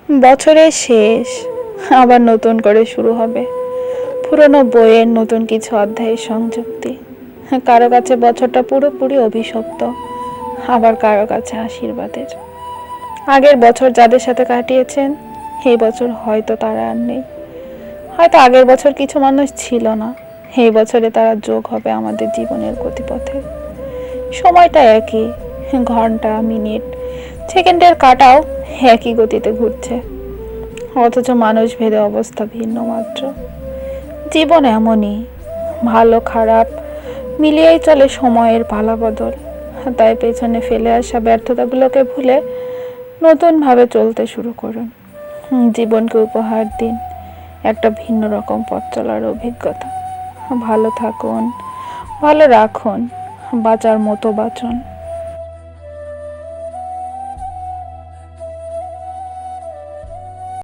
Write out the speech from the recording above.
বছরের শেষ, আবার নতুন করে শুরু হবে পুরনো বইয়ের নতুন কিছু অধ্যায়ের সংযুক্তি। কারো কাছে বছরটা পুরোপুরি অভিশপ্ত, আবার কারো কাছে আশীর্বাদের। আগের বছর যাদের সাথে কাটিয়েছেন, এই বছর হয়তো তারা আর নেই। হয়তো আগের বছর কিছু মানুষ ছিল না, এই বছরে তারা যোগ হবে আমাদের জীবনের গতিপথে। সময়টা একই, ঘন্টা, মিনিট, সেকেন্ডের কাঁটাও একই গতিতে ঘুরছে, অথচ মানুষ ভেদে অবস্থা ভিন্ন মাত্র। জীবন এমনই, ভালো খারাপ মিলিয়েই চলে সময়ের পালাবদল। তাই পেছনে ফেলে আসা ব্যর্থতাগুলোকে ভুলে নতুনভাবে চলতে শুরু করুন। জীবনকে উপহার দিন একটা ভিন্ন রকম পথ চলার অভিজ্ঞতা। ভালো থাকুন, ভালো রাখুন, বাঁচার মতো বাঁচুন।